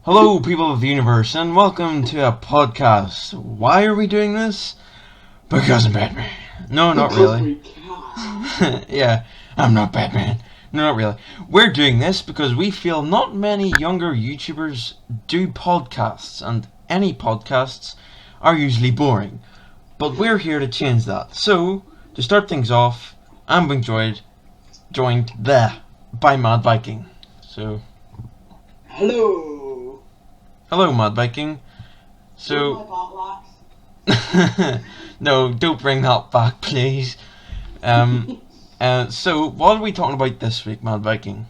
Hello, people of the universe, and welcome to a podcast. Why are we doing this? Because I'm Batman. No, not really. Yeah, I'm not Batman. No, not really. We're doing this because we feel not many younger YouTubers do podcasts, and any podcasts are usually boring. But we're here to change that. So, to start things off, I'm being joined there by Mad Viking. So, Hello. hello, Mad Viking. No, don't bring that back, please. So what are we talking about this week, Mad Viking?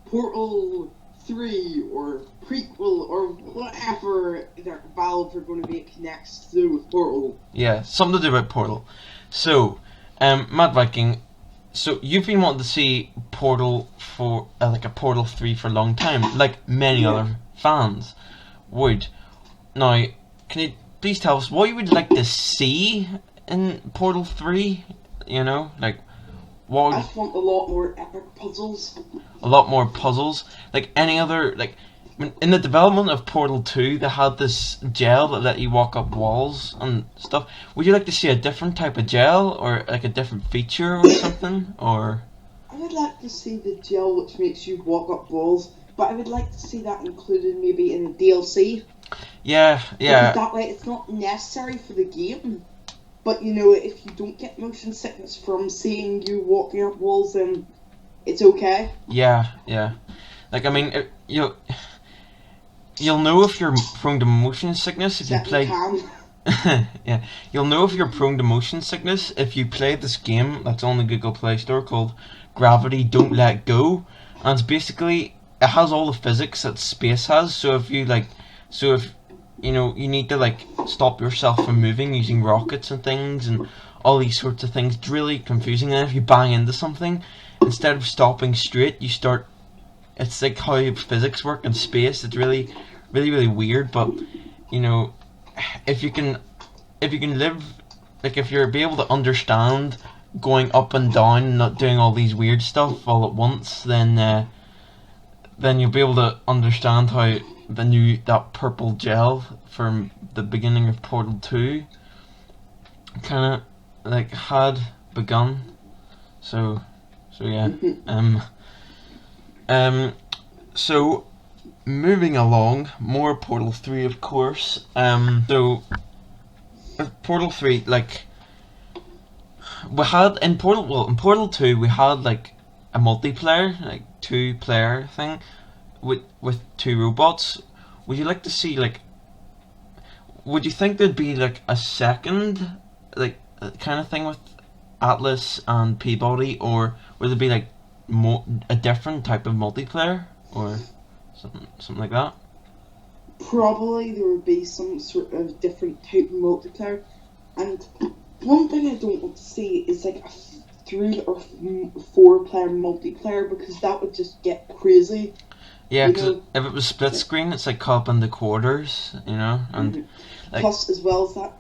Portal 3 or prequel or whatever that Valve are going to make next to do with Portal. Yeah, something to do about Portal. So, Mad Viking, so you've been wanting to see Portal for like a Portal 3 for a long time, like many other fans would. Now, can you please tell us what you would like to see in Portal 3? You know, like what? I just want a lot more epic puzzles. A lot more puzzles, like any other, like in the development of Portal 2 they had this gel that let you walk up walls and stuff. Would you like to see a different type of gel or like a different feature or something? Or I would like to see the gel which makes you walk up walls, but I would like to see that included maybe in the DLC. yeah Because that way it's not necessary for the game. But you know, if you don't get motion sickness from seeing you walking up walls, then it's okay. yeah like I mean you'll know if you're prone to motion sickness if you play yeah, you'll know if you're prone to motion sickness if you play this game that's on the Google Play Store called Gravity Don't Let Go, and it's basically, it has all the physics that space has. So if you know, you need to like stop yourself from moving using rockets and things and all these sorts of things. It's really confusing. And if you bang into something, instead of stopping straight, you start. It's like how physics work in space. It's really weird. But you know, if you can live, like if you're be able to understand going up and down and not doing all these weird stuff all at once, then you'll be able to understand how that purple gel from the beginning of Portal 2 kind of like had begun. So yeah. So moving along, more Portal 3 of course. So Portal 3, like we had in Portal 2 we had like a multiplayer, like 2-player thing with 2 robots. Would you like to see like? Would you think there'd be like a second, like kind of thing with Atlas and Peabody, or would there be like a different type of multiplayer or something like that? Probably there would be some sort of different type of multiplayer. And one thing I don't want to see is like a 3 or 4-player multiplayer, because that would just get crazy. Yeah, because if it was split screen, it's like cop in the quarters, you know, and like, plus as well as that,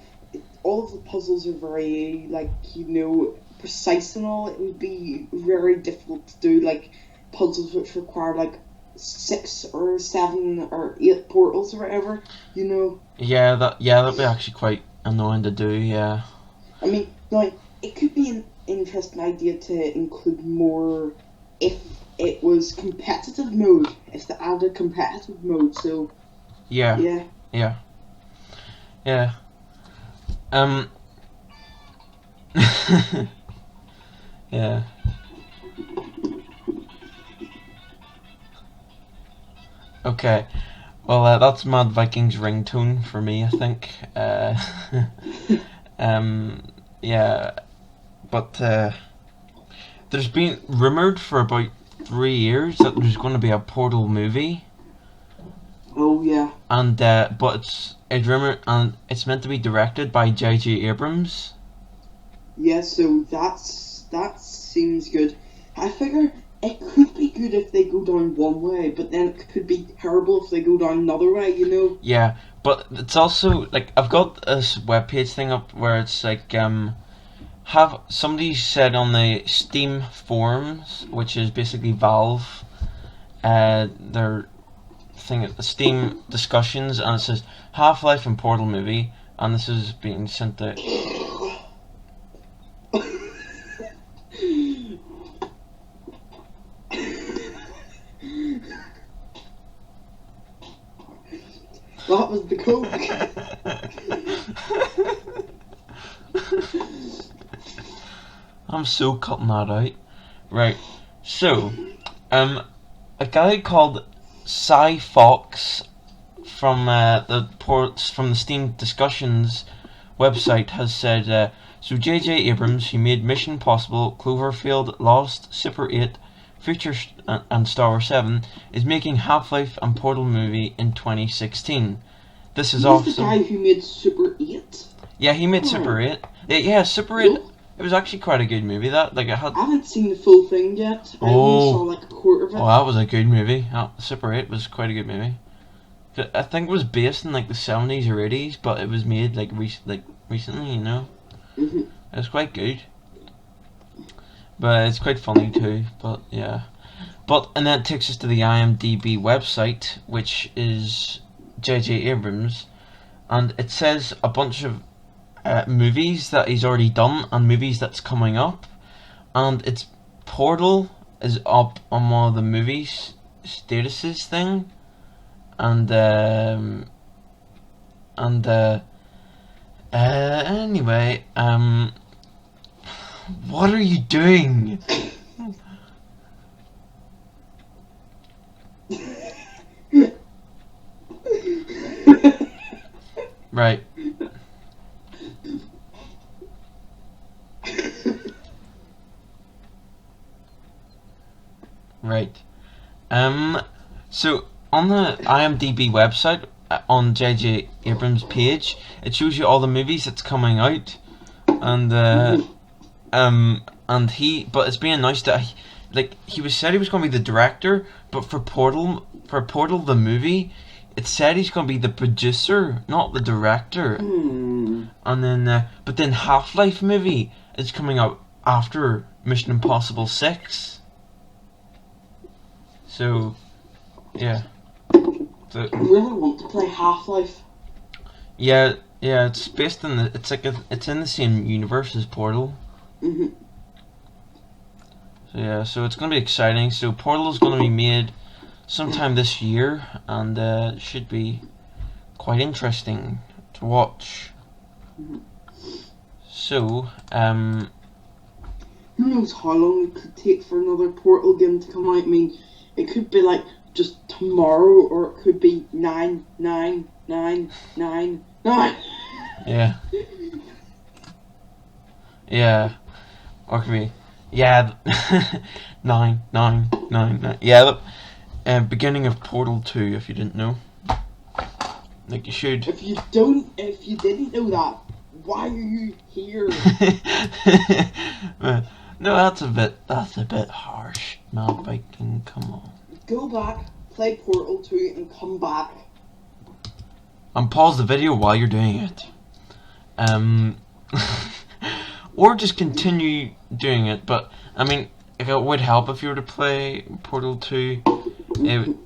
all of the puzzles are very like, you know, precise and all. It would be very difficult to do like puzzles which require like 6 or 7 or 8 portals or whatever, you know. Yeah, that'd be actually quite annoying to do. Yeah. I mean, now it could be an interesting idea to include more if it was competitive mode, if they added competitive mode. So yeah. Yeah. Okay. Well, that's Mad Viking's ringtone for me, I think. Yeah. But there's been rumoured for about 3 years that there's going to be a Portal movie. Oh yeah. And but it's rumored, and it's meant to be directed by J.J. Abrams. Yeah, so that seems good. I figure it could be good if they go down one way, but then it could be terrible if they go down another way, you know? Yeah, but it's also like I've got this webpage thing up where it's like have somebody said on the Steam forums, which is basically Valve, their thing at the Steam discussions, and it says Half-Life and Portal movie, and this is being sent out. That was the coke. I'm so cutting that out. Right. So, a guy called Cy Fox from the Steam discussions website has said, so J.J. Abrams, who made Mission Impossible, Cloverfield, Lost, Super 8, Future and Star Wars 7, is making Half-Life and Portal movie in 2016. This is awesome. He's the guy who made Super 8? Yeah, he made Super 8. Yeah, Super 8. Cool. It was actually quite a good movie. I haven't seen the full thing yet. I only saw like a quarter of it. Oh, that was a good movie. Super 8 was quite a good movie. I think it was based in like the 70s or 80s, but it was made like recently, you know. Mm-hmm. It was quite good. But it's quite funny too, but yeah. And that takes us to the IMDb website, which is J.J. Abrams, and it says a bunch of movies that he's already done and movies that's coming up, and it's Portal is up on one of the movies statuses thing, and anyway, what are you doing? Right. Right. So on the IMDb website, on J.J. Abrams' page, it shows you all the movies that's coming out, and but it's being announced that he said he was going to be the director, but for Portal the movie, it said he's going to be the producer, not the director. And then but then Half-Life movie is coming out after Mission Impossible 6. So, yeah. I really want to play Half-Life. Yeah, it's based in it's in the same universe as Portal. Mm-hmm. So yeah, so it's gonna be exciting. So Portal is gonna be made sometime this year, and it should be quite interesting to watch. Mm-hmm. So, who knows how long it could take for another Portal game to come out? I mean, it could be like just tomorrow, or it could be 99999. Yeah. Yeah. Or it could be 9999. Yeah. Beginning of Portal 2, if you didn't know. Like you should. If you didn't know that, why are you here? No, that's a bit harsh. Mad Viking, come on. Go back, play Portal 2, and come back. And pause the video while you're doing it. Or just continue doing it, but I mean, it would help if you were to play Portal 2,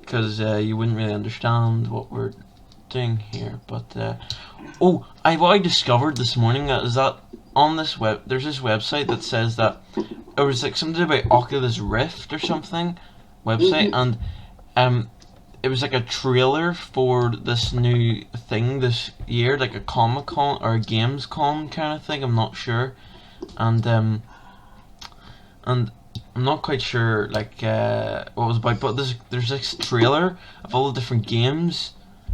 because you wouldn't really understand what we're doing here. But what I discovered this morning is that on this there's this website that says that it was like something about Oculus Rift or something website, and it was like a trailer for this new thing this year, like a Comic-Con or a Gamescom kind of thing. I'm not sure, and I'm not quite sure like what it was about, but there's this trailer of all the different games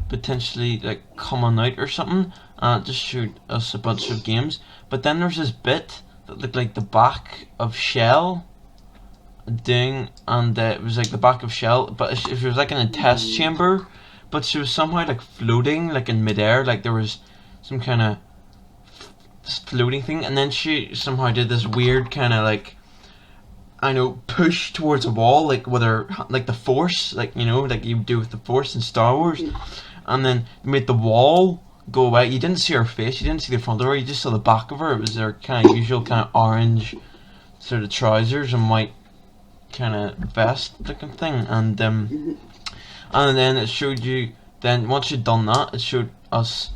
potentially like coming out or something, and it just showed us a bunch of games. But then there's this bit that looked like the back of Shell doing, and it was like the back of Shell, but she was like in a test chamber, but she was somehow like floating like in midair, like there was some kind of floating thing, and then she somehow did this weird kind of like, I know, push towards a wall, like with her, like the Force, like, you know, like you do with the Force in Star Wars, and then made the wall go away. You didn't see her face, you didn't see the front of her, you just saw the back of her. It was their kind of usual kind of orange sort of trousers and white kind of vest looking thing, and and then it showed you. Then once you'd done that, it showed us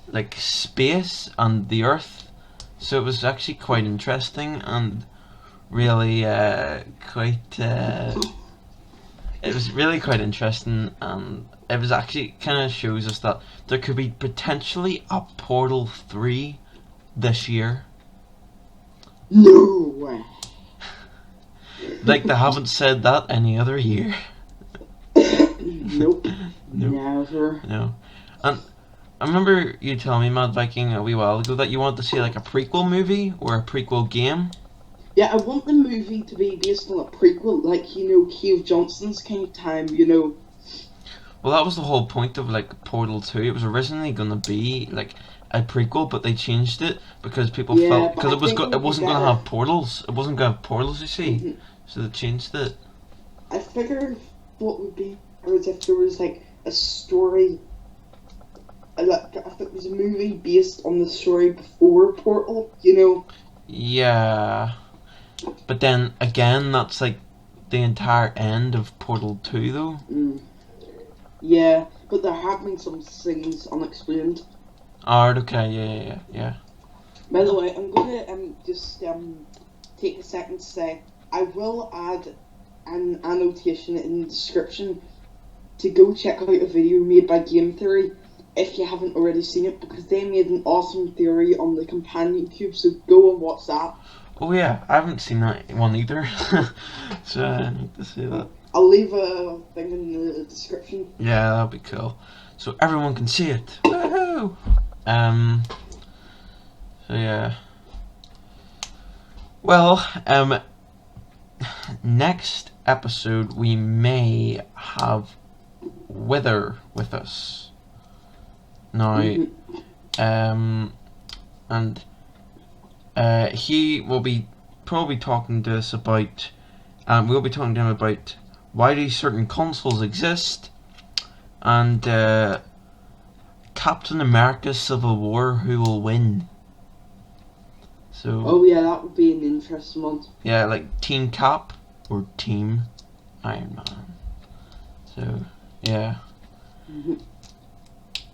like space and the Earth. So it was actually quite interesting and really quite. It was really quite interesting, and it was actually kind of shows us that there could be potentially a Portal 3 this year. No way. Like they haven't said that any other year. Nope. Never. No. And I remember you telling me, Mad Viking, a wee while ago that you wanted to see like a prequel movie or a prequel game. Yeah, I want the movie to be based on a prequel, like, you know, Cave Johnson's kind of time, you know. Well, that was the whole point of like Portal 2. It was originally going to be like a prequel, but they changed it because people felt because it wasn't going to have portals. It wasn't going to have portals, you see. Mm-hmm. So they changed it. I figured what would be is if there was like a story, like if it was a movie based on the story before Portal, you know. Yeah, but then again, that's like the entire end of Portal 2, though. Mm. Yeah, but there have been some things unexplained. Alright, okay, yeah. By the way, I'm gonna just take a second to say I will add an annotation in the description to go check out a video made by Game Theory if you haven't already seen it, because they made an awesome theory on the companion cube, so go and watch that. Oh yeah, I haven't seen that one either. So I need to see that. I'll leave a thing in the description. Yeah, that'd be cool. So everyone can see it. Woohoo! So yeah. Well, next episode we may have Wither with us. Now, and he will be probably talking to us about. We'll be talking to him about why do certain consoles exist, and Captain America: Civil War, who will win. So. Oh yeah, that would be an interesting one. Yeah, like Team Cap or Team Iron Man. So yeah. Mm-hmm.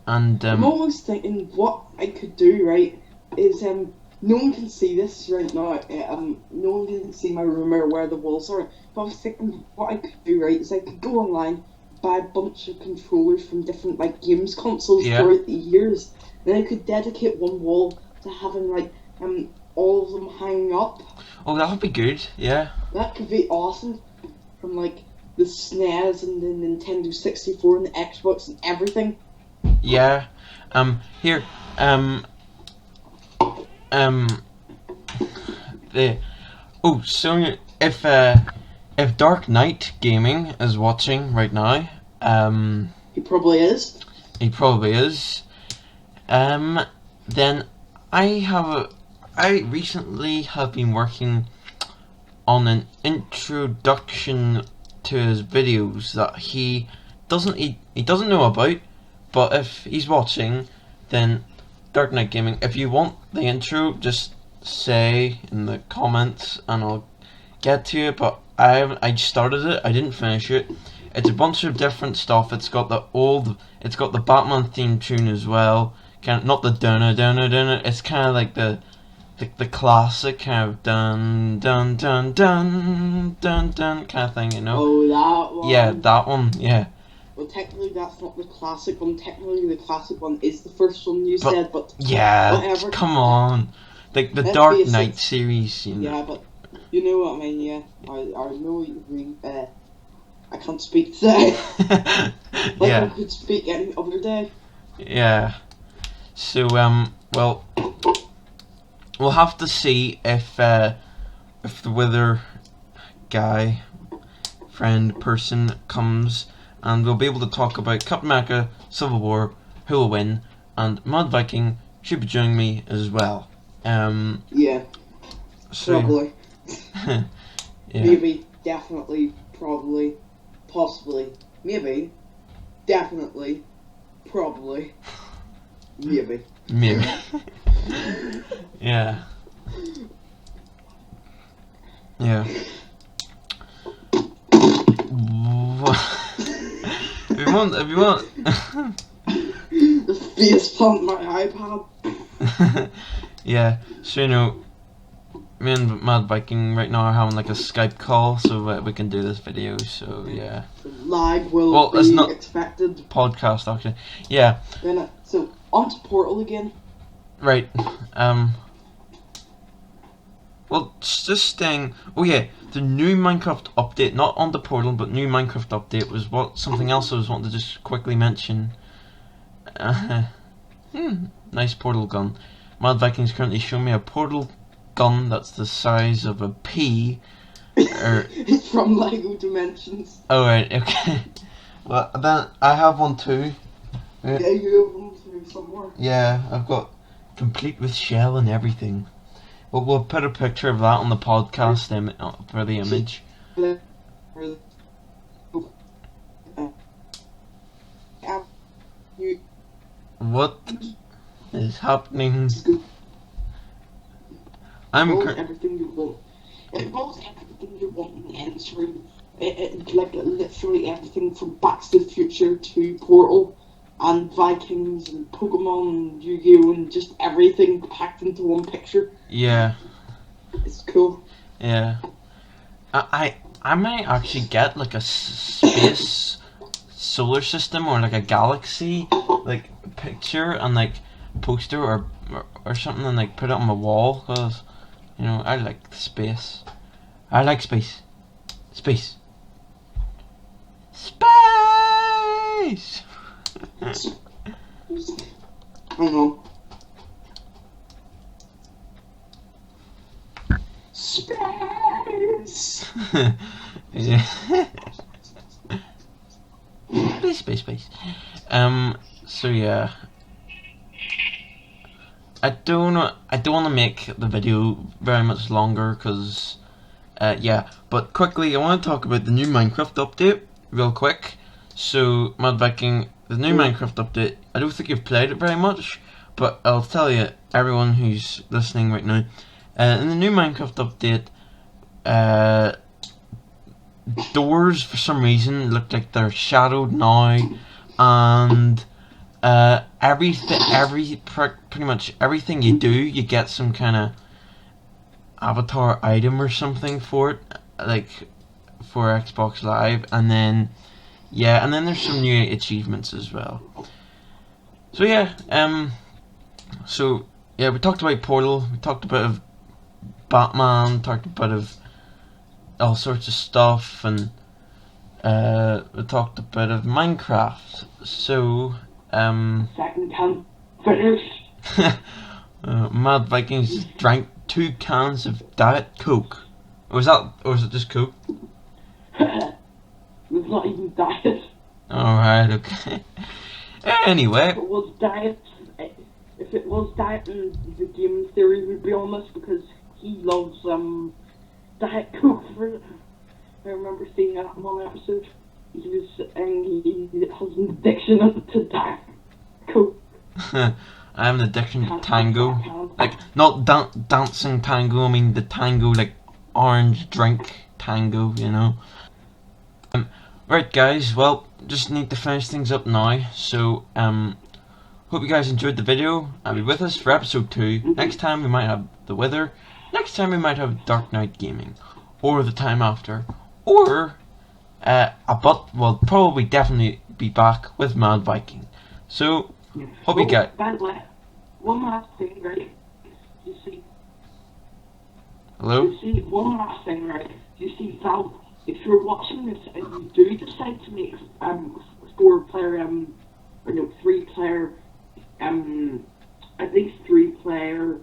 And I'm always thinking what I could do, right, is no one can see this right now, no one can see my room or where the walls are, but I was thinking what I could do, right, is I could go online, buy a bunch of controllers from different, like, games consoles throughout the years, then I could dedicate one wall to having, like, all of them hanging up. Oh, that would be good, yeah. That could be awesome, from, like, the SNES and the Nintendo 64 and the Xbox and everything. Yeah. Here. So if Dark Knight Gaming is watching right now, he probably is. He probably is. Then I recently have been working on an introduction to his videos that he doesn't know about. But if he's watching, then Dark Knight Gaming, if you want the intro, just say in the comments and I'll get to it. But I started it, I didn't finish it. It's a bunch of different stuff. It's got the Batman theme tune as well. Not the dun dun dun. It's kind of like the classic kind of dun dun dun dun dun dun kind of thing, you know. Oh, that one. Yeah, that one. Yeah. Well, technically that's not the classic one. Technically the classic one is the first one you said, but yeah, whatever. Come on, the Dark Knight series, you know. Yeah, but you know what I mean. Yeah, I know what you mean. I can't speak today. Like I could speak any other day. Yeah. So well, we'll have to see if the Wither guy, friend, person comes. And we'll be able to talk about Captain America, Civil War, who will win, and Mad Viking should be joining me as well. Yeah. So, probably. Yeah. Maybe, definitely, probably, possibly, maybe, definitely, probably, maybe. Maybe. Yeah. Yeah. if you want. The face plant my iPad. Yeah, so you know, me and Mad Viking right now are having like a Skype call so we can do this video. So yeah. Lag will be it's not expected. Podcast actually. Yeah. So onto Portal again. Right. Well, just staying. Oh yeah, the new Minecraft update, not on the Portal, but new Minecraft update was something else I was wanting to just quickly mention. Nice portal gun. Mad Viking's currently showing me a portal gun that's the size of a pea. It's from Lego Dimensions. Oh right, okay. Well, then I have one too. Yeah, you have one too somewhere. Yeah, I've got complete with shell and everything. But we'll put a picture of that on the podcast for the image. What is happening? Everything you want. It involves everything you want in entering. Like literally everything from Back to the Future to Portal and Vikings and Pokemon and Yu-Gi-Oh! And just everything packed into one picture. Yeah. It's cool. Yeah. I might actually get like a space solar system or like a galaxy like picture and like poster or something and like put it on my wall because you know I like space. I like space. Space. Space. I know. Space. Yeah. Space. So yeah. I don't want to make the video very much longer because, yeah. But quickly, I want to talk about the new Minecraft update real quick. So, Mad Viking, the new Minecraft update. I don't think you've played it very much, but I'll tell you, everyone who's listening right now, in the new Minecraft update, doors for some reason look like they're shadowed now, and pretty much everything you do, you get some kind of avatar item or something for it, like for Xbox Live, and then there's some new achievements as well. So yeah, we talked about Portal, we talked about Batman, talked about all sorts of stuff, and we talked about Minecraft. So second can finish. Mad Vikings drank 2 cans of Diet Coke. Or was it just Coke? It's not even diet. Alright, okay. Anyway. If it was diet, then the game theory would be on this because he loves Diet Coke for it. I remember seeing that in one episode. He was saying he has an addiction to Diet Coke. I have an addiction to tango. Like, not dancing tango, I mean the tango, like orange drink tango, you know. Right guys, well, just need to finish things up now. So, hope you guys enjoyed the video. I'll be with us for episode 2. Next time we might have The Wither. Next time we might have Dark Knight Gaming. Or the time after. Or, we'll probably definitely be back with Mad Viking. So, hope you get. By the way, one last thing, right? You see. Hello? You see, one last thing, right? You see, Val, if you're watching this and you do decide to make 3-player, at least 3-player,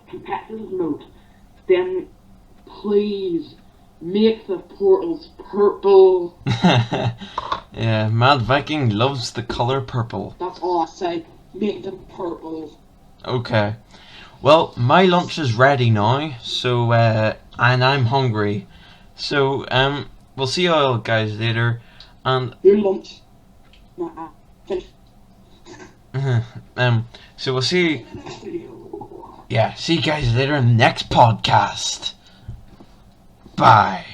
competitive mode, then please make the portals purple. Yeah, Mad Viking loves the colour purple. That's all I say. Make them purple. Okay. Well, my lunch is ready now, so and I'm hungry. So we'll see you all guys later. And your lunch. Finish. So we'll see. Yeah, see you guys later in the next podcast. Bye.